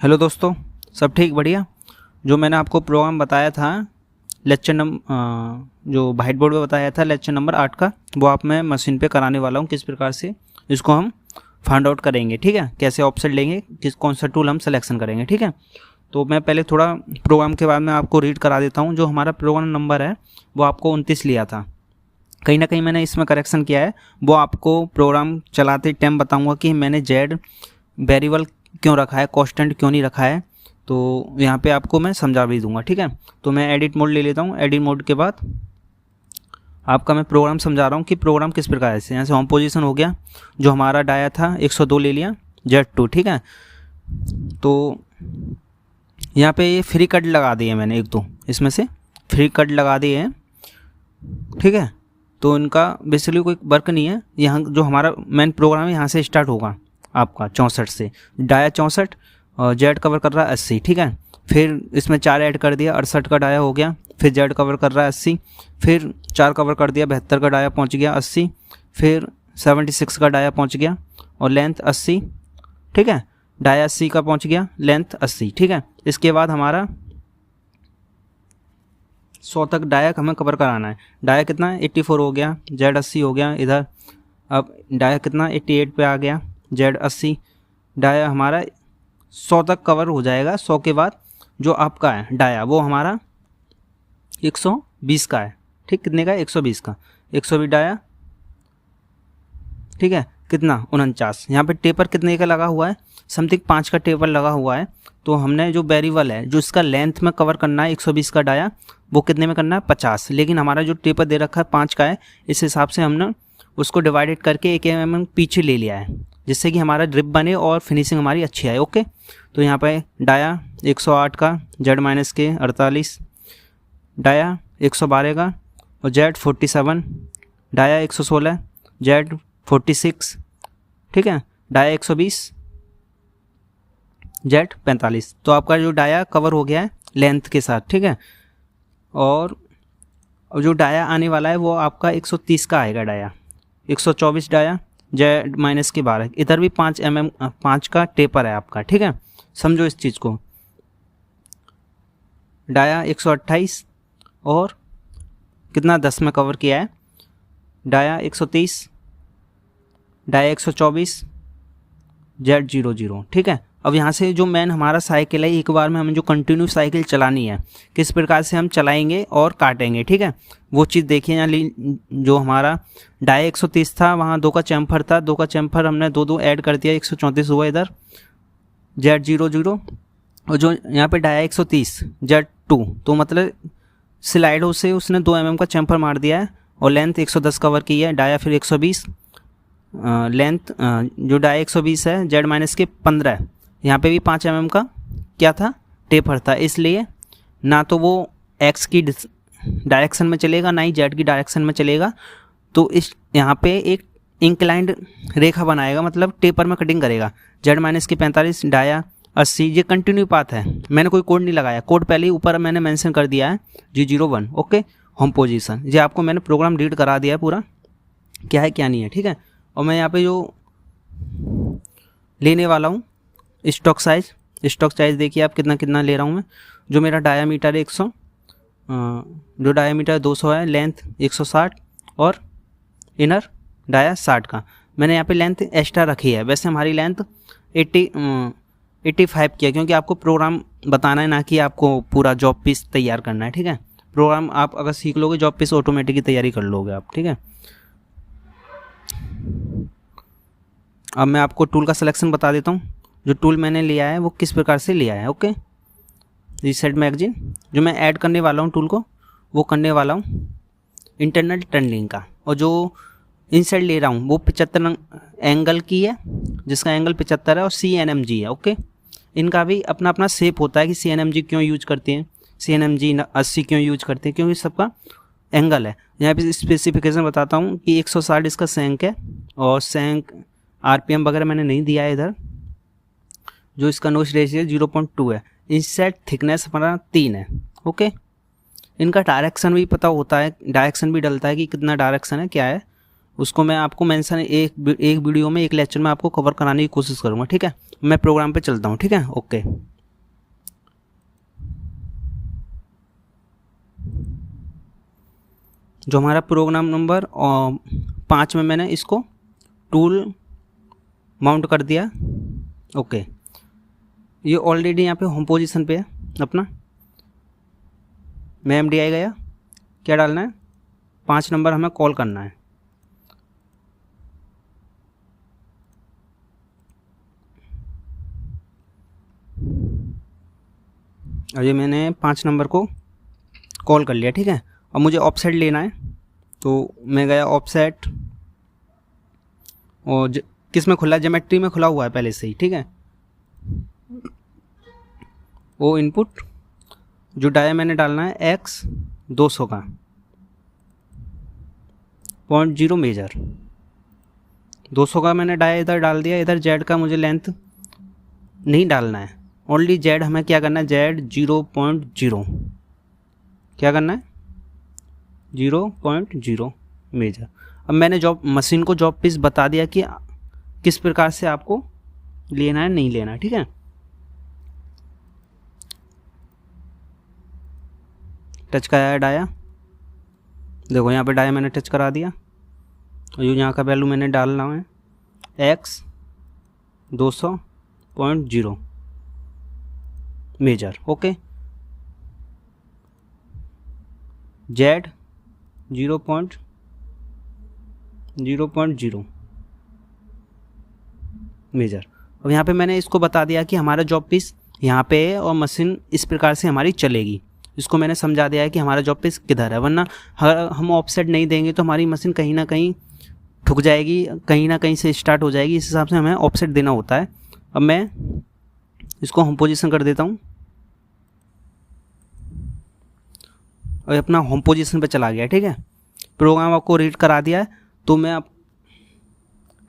Hello दोस्तों, सब ठीक बढ़िया। जो मैंने आपको प्रोग्राम बताया था लेक्चर जो वाइट बोर्ड पे बताया था लेक्चर नंबर 8 का, वो आप मैं मशीन पे कराने वाला हूँ। किस प्रकार से इसको हम फाइंड आउट करेंगे, ठीक है, कैसे ऑप्शन लेंगे, कौन सा टूल हम सिलेक्शन करेंगे, ठीक है। तो मैं पहले थोड़ा प्रोग्राम के बाद में आपको रीड करा देता हूँ। जो हमारा प्रोग्राम नंबर है वो आपको 29 लिया था। कहीं ना कहीं मैंने इसमें करेक्शन किया है, वो आपको प्रोग्राम चलाते टाइम बताऊँगा कि मैंने जेड वेरिएबल क्यों रखा है, कांस्टेंट क्यों नहीं रखा है, तो यहाँ पे आपको मैं समझा भी दूंगा, ठीक है। तो मैं एडिट मोड ले लेता हूँ। एडिट मोड के बाद आपका मैं प्रोग्राम समझा रहा हूँ कि प्रोग्राम किस प्रकार से। यहाँ से होम पोजीशन हो गया, जो हमारा डाया था 102 ले लिया, Z2, ठीक है। तो यहाँ पे ये फ्री कट लगा दिए मैंने, एक दो इसमें से फ्री कट लगा दिए हैं, ठीक है। तो इनका बेसिकली कोई वर्क नहीं है। यहाँ जो हमारा मेन प्रोग्राम है यहाँ से स्टार्ट होगा आपका 64 से। डाया 64 और जेड कवर कर रहा है 80, ठीक है। फिर इसमें 4 ऐड कर दिया, 68 का डाया हो गया। फिर जेड कवर कर रहा है 80, फिर 4 कवर कर दिया, 72 का डाया पहुंच गया 80, फिर 76 का डाया पहुंच गया और लेंथ 80, ठीक है। डाया 80 का पहुंच गया, लेंथ 80, ठीक है। इसके बाद हमारा 100 तक डाया हमें कवर कराना है। डाया कितना है, 84 हो गया, जेड 80 हो गया इधर। अब डाया कितना 88 पे आ गया, जेड 80। डाया हमारा 100 तक कवर हो जाएगा। 100 के बाद जो आपका है डाया वो हमारा 120 का है, ठीक। कितने का है, 120 का। 120 डाया, ठीक है। कितना 49। यहाँ पे टेपर कितने का लगा हुआ है, समथिंग 5 का टेपर लगा हुआ है। तो हमने जो वेरिएबल है जो इसका लेंथ में कवर करना है 120 का डाया, वो कितने में करना है 50। लेकिन हमारा जो टेपर दे रखा है 5 का है, इस हिसाब से हमने उसको डिवाइडेड करके 1 mm पीछे ले लिया है, जिससे कि हमारा ड्रिप बने और फिनिशिंग हमारी अच्छी आए, ओके। तो यहाँ पे डाया 108 का, जेड माइनस के 48, डाया 112 का और जेड 47, डाया 116, जेड 46, ठीक है। Dia 120, Z 45। तो आपका जो डाया कवर हो गया है लेंथ के साथ, ठीक है। और जो डाया आने वाला है वो आपका 130 का आएगा डाया। 124 डाया, जेड माइनस की 12। इधर भी 5 mm 5 का टेपर है आपका, ठीक है। समझो इस चीज़ को। डाया 128 और कितना 10 में कवर किया है। डाया 130, डाया 124, जेड 00, ठीक है। अब यहाँ से जो मेन हमारा साइकिल है, एक बार में हमें जो कंटिन्यू साइकिल चलानी है, किस प्रकार से हम चलाएंगे और काटेंगे, ठीक है। वो चीज़ देखिए यहाँ। जो हमारा डाया 130 था, वहाँ 2 का चैम्फर था, 2 का चैम्फर हमने 2 ऐड कर दिया, 134 हुआ इधर, जेड 00। और जो यहाँ पे डाया 130, जेड 2, तो मतलब स्लाइडो से उसने 2 mm का चैम्फर मार दिया है और लेंथ 110 कवर की है। डाया फिर 120, लेंथ जो डाया 120 है, जेड माइनस के 15। यहाँ पे भी 5 mm का क्या था, टेपर था, इसलिए ना तो वो एक्स की डायरेक्शन में चलेगा ना ही जेड की डायरेक्शन में चलेगा। तो इस यहाँ पे एक इंक्लाइंड रेखा बनाएगा, मतलब टेपर में कटिंग करेगा। जेड माइनस के 45, डाया 80, ये कंटिन्यू पाथ है। मैंने कोई कोड नहीं लगाया, कोड पहले ही ऊपर मैंने मेंशन कर दिया है G01, ओके। होम पोजीशन ये आपको मैंने प्रोग्राम रीड करा दिया है पूरा, क्या है क्या नहीं है, ठीक है। और मैं यहाँ पे जो लेने वाला हूँ स्टॉक साइज़ देखिए आप कितना कितना ले रहा हूँ मैं। जो मेरा डायामीटर है 100, जो डायामीटर 200 है, लेंथ 160 और इनर डाया 60 का। मैंने यहाँ पे लेंथ एक्स्ट्रा रखी है, वैसे हमारी लेंथ 85 की है, क्योंकि आपको प्रोग्राम बताना है, ना कि आपको पूरा जॉब पीस तैयार करना है, ठीक है। प्रोग्राम आप अगर सीख लोगे, जॉब पीस ऑटोमेटिक की तैयारी कर लोगे आप, ठीक है। अब मैं आपको टूल का सिलेक्शन बता देता हूँ। जो टूल मैंने लिया है वो किस प्रकार से लिया है, ओके। रीसेट मैगजीन, जो मैं ऐड करने वाला हूँ टूल को, वो करने वाला हूँ इंटरनल टर्निंग का। और जो इनसाइड ले रहा हूँ वो 75 एंगल की है, जिसका एंगल 75 है और CNMG है, ओके। इनका भी अपना अपना शेप होता है कि CNMG क्यों यूज करते हैं, CNMG 80 क्यों यूज करते हैं, क्योंकि सबका एंगल है। यहाँ पे स्पेसिफिकेशन बताता हूँ कि 160 इसका सैंक है और सैंक RPM वगैरह मैंने नहीं दिया है इधर। जो इसका नोच रेशियो 0.2 है। इनसाइड थिकनेस हमारा 3 है, ओके। इनका डायरेक्शन भी पता होता है, डायरेक्शन भी डलता है कि कितना डायरेक्शन है क्या है। उसको मैं आपको मेंशन एक वीडियो में, एक लेक्चर में आपको कवर कराने की कोशिश करूँगा, ठीक है। मैं प्रोग्राम पे चलता हूँ, ठीक है। ओके, जो हमारा प्रोग्राम नंबर 5 में मैंने इसको टूल माउंट कर दिया। ओके, ये ऑलरेडी यहाँ पे होम पोजीशन पे है अपना। मैं MDI गया, क्या डालना है, 5 नंबर हमें कॉल करना है। और ये मैंने 5 नंबर को कॉल कर लिया, ठीक है। अब मुझे ऑफसेट लेना है, तो मैं गया ऑफसेट, और किस में खुला है, ज्योमेट्री में खुला हुआ है पहले से ही, ठीक है। वो इनपुट जो डाया मैंने डालना है x 200 का 0.0 मेजर, 200 का मैंने डाया इधर डाल दिया। इधर z का मुझे लेंथ नहीं डालना है, ओनली z हमें क्या करना है, z 0.0 क्या करना है, 0.0 मेजर। अब मैंने जॉब मशीन को जॉब पीस बता दिया कि किस प्रकार से आपको लेना है, नहीं लेना है, ठीक है। टच कराया डाया, देखो यहाँ पे डाया मैंने टच करा दिया, और यहाँ का वैल्यू मैंने डालना है x 200.0 measure. Okay, z 0.0 measure. अब यहाँ पे मैंने इसको बता दिया कि हमारा जॉब पीस यहाँ पे है और मशीन इस प्रकार से हमारी चलेगी। इसको मैंने समझा दिया है कि हमारा जॉब पीस किधर है, वरना अगर हम ऑफसेट नहीं देंगे तो हमारी मशीन कहीं ना कहीं ठुक जाएगी, कहीं ना कहीं से स्टार्ट हो जाएगी। इस हिसाब से हमें ऑफसेट देना होता है। अब मैं इसको होम पोजीशन कर देता हूँ, और अपना होम पोजीशन पे चला गया, ठीक है। प्रोग्राम आपको रीड करा दिया है, तो मैं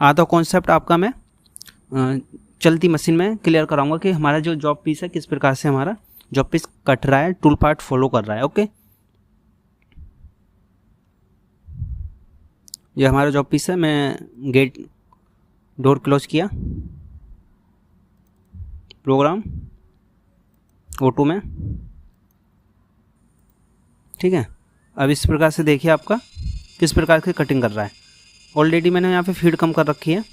आधा कॉन्सेप्ट आपका मैं चलती मशीन में क्लियर कराऊंगा कि हमारा जो जॉब पीस है किस प्रकार से हमारा जॉब पीस कट रहा है, टूल पार्ट फॉलो कर रहा है। ओके, ये हमारा जॉब पीस है। मैं गेट डोर क्लोज किया, प्रोग्राम ऑटो में, ठीक है। अब इस प्रकार से देखिए आपका किस प्रकार की कटिंग कर रहा है। ऑलरेडी मैंने यहाँ पे फीड कम कर रखी है,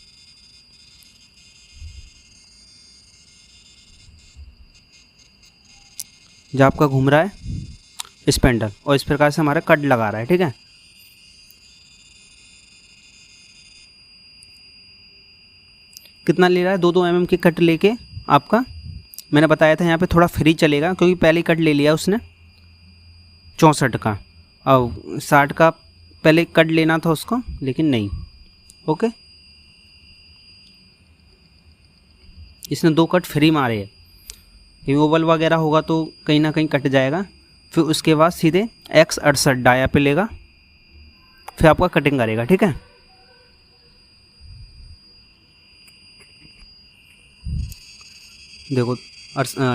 जो आपका घूम रहा है स्पेंडल, और इस प्रकार से हमारा कट लगा रहा है, ठीक है। कितना ले रहा है, 2-2 mm की कट लेके आपका, मैंने बताया था यहाँ पे थोड़ा फ्री चलेगा क्योंकि पहले कट ले लिया उसने 64 का, और 60 का पहले कट लेना था उसको, लेकिन नहीं। ओके, इसने 2 कट फ्री मारे हैं। रिमूवल वगैरह होगा तो कहीं ना कहीं कट जाएगा। फिर उसके बाद सीधे x 68 डाया पे लेगा, फिर आपका कटिंग करेगा, ठीक है। देखो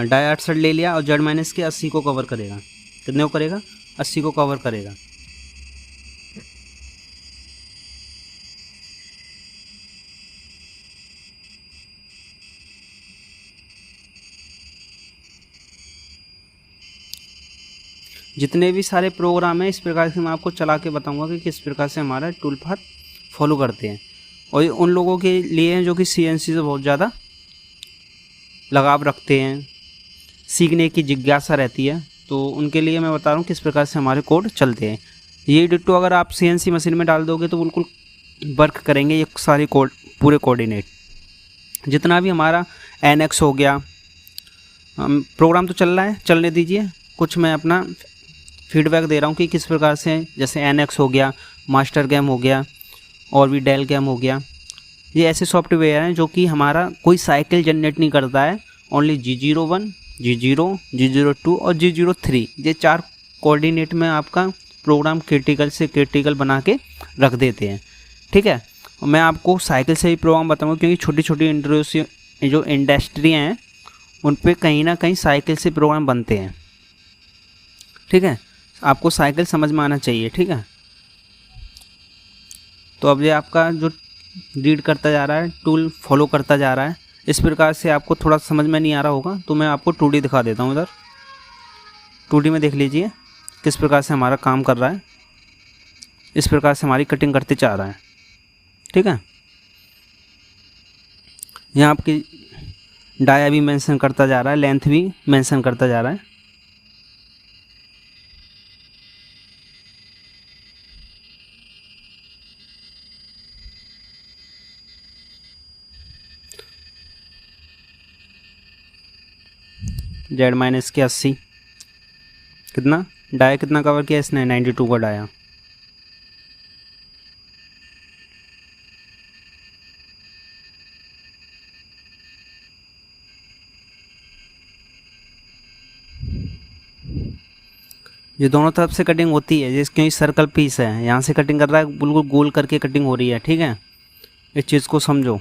डाया 68 ले लिया और z माइनस के 80 को कवर करेगा। कितने को करेगा, 80 को कवर करेगा। जितने भी सारे प्रोग्राम हैं इस प्रकार से मैं आपको चला के बताऊंगा कि किस प्रकार से हमारा टूल पाथ फॉलो करते हैं। और ये उन लोगों के लिए हैं जो कि CNC से बहुत ज़्यादा लगाव रखते हैं, सीखने की जिज्ञासा रहती है, तो उनके लिए मैं बता रहा हूँ किस प्रकार से हमारे कोड चलते हैं। ये डिट्टो अगर आप CNC मशीन में डाल दोगे तो बिल्कुल वर्क करेंगे ये सारे कोड, पूरे कोऑर्डिनेट। जितना भी हमारा NX हो गया, प्रोग्राम तो चल रहा है, चलने दीजिए। कुछ मैं अपना फीडबैक दे रहा हूँ कि किस प्रकार से, जैसे NX हो गया, मास्टर गेम हो गया, और भी डेल गेम हो गया। ये ऐसे सॉफ्टवेयर हैं जो कि हमारा कोई साइकिल जनरेट नहीं करता है, ओनली G01, G0, G02 और G03, ये 4 कोऑर्डिनेट में आपका प्रोग्राम क्रिटिकल से क्रिटिकल बना के रख देते हैं, ठीक है। मैं आपको साइकिल से ही प्रोग्राम बताऊँगा क्योंकि छोटी छोटी जो इंडस्ट्रियाँ हैं उन पे कहीं ना कहीं साइकिल से प्रोग्राम बनते हैं, ठीक है। आपको साइकिल समझ में आना चाहिए, ठीक है। तो अब ये आपका जो रीड करता जा रहा है, टूल फॉलो करता जा रहा है। इस प्रकार से आपको थोड़ा समझ में नहीं आ रहा होगा तो मैं आपको 2D दिखा देता हूँ। इधर 2D में देख लीजिए किस प्रकार से हमारा काम कर रहा है। इस प्रकार से हमारी कटिंग करते जा रहा है, ठीक है। यहाँ आपकी डाया भी मेंशन करता जा रहा है, लेंथ भी मेंशन करता जा रहा है। Z-80 कितना डाया कितना कवर किया इसने, 92 का डाया। ये दोनों तरफ से कटिंग होती है, जिस क्योंकि सर्कल पीस है, यहाँ से कटिंग कर रहा है, बिल्कुल गोल करके कटिंग हो रही है, ठीक है। इस चीज़ को समझो।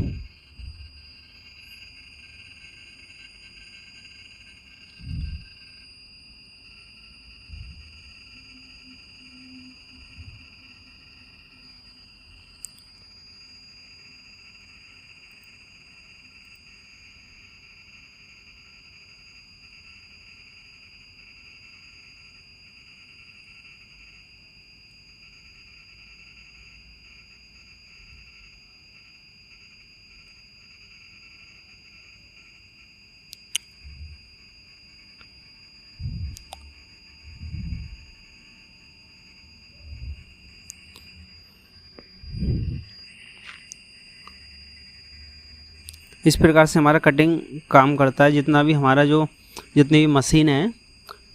इस प्रकार से हमारा कटिंग काम करता है। जितना भी हमारा जितनी भी मशीन है,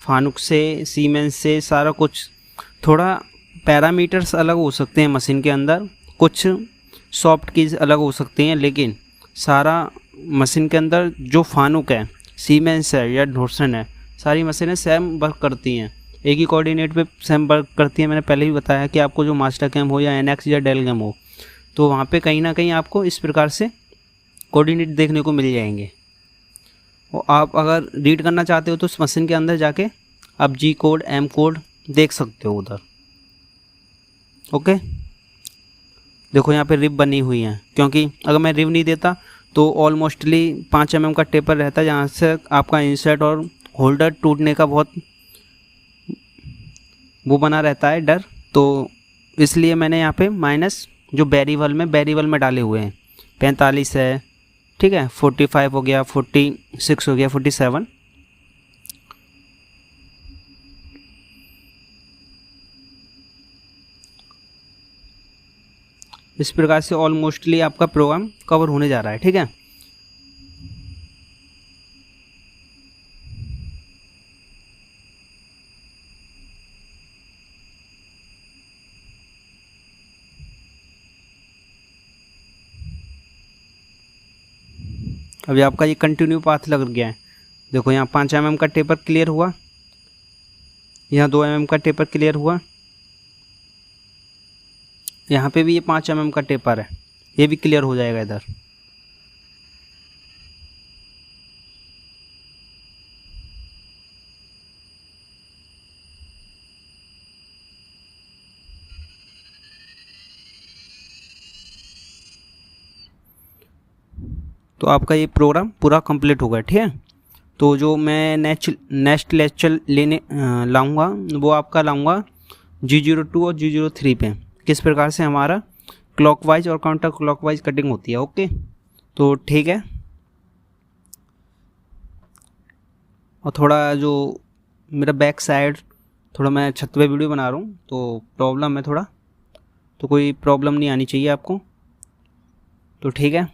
फानुक से, सीमेंस से, सारा कुछ, थोड़ा पैरामीटर्स अलग हो सकते हैं मशीन के अंदर, कुछ सॉफ्ट कीज अलग हो सकती हैं, लेकिन सारा मशीन के अंदर जो फानुक है, सीमेंस है या ढोर्सन है, सारी मशीनें सेम वर्क करती हैं, एक ही कोऑर्डिनेट पे सेम वर्क करती हैं। मैंने पहले भी बताया कि आपको जो मास्टर कैम हो या एनएक्स या डेल कैम हो, तो वहाँ पे कहीं ना कहीं आपको इस प्रकार से कोऑर्डिनेट देखने को मिल जाएंगे। और आप अगर रीड करना चाहते हो तो उस मशीन के अंदर जाके आप जी कोड, एम कोड देख सकते हो उधर, ओके। देखो यहाँ पे रिब बनी हुई है, क्योंकि अगर मैं रिब नहीं देता तो ऑलमोस्टली 5 mm का टेपर रहता है, जहाँ से आपका इंसर्ट और होल्डर टूटने का बहुत वो बना रहता है डर। तो इसलिए मैंने यहाँ पे माइनस जो वेरिएबल में डाले हुए हैं, 45 है, ठीक है, 45 हो गया, 46 हो गया, 47। इस प्रकार से ऑलमोस्टली आपका प्रोग्राम कवर होने जा रहा है, ठीक है। अभी आपका ये कंटिन्यू पाथ लग गया है। देखो यहाँ 5 mm का टेपर क्लियर हुआ, यहाँ 2 mm का टेपर क्लियर हुआ, यहाँ पे भी ये 5 mm का टेपर है, ये भी क्लियर हो जाएगा इधर। तो आपका ये प्रोग्राम पूरा कंप्लीट होगा, ठीक है। तो जो मैं नेक्स्ट लेक्चर लेने लाऊंगा वो आपका लाऊंगा G02 और G03 पे, किस प्रकार से हमारा क्लॉकवाइज और काउंटर क्लॉकवाइज कटिंग होती है, ओके। तो ठीक है। और थोड़ा जो मेरा बैक साइड, थोड़ा मैं छत पे वीडियो बना रहा हूँ तो प्रॉब्लम है थोड़ा, तो कोई प्रॉब्लम नहीं आनी चाहिए आपको, तो ठीक है।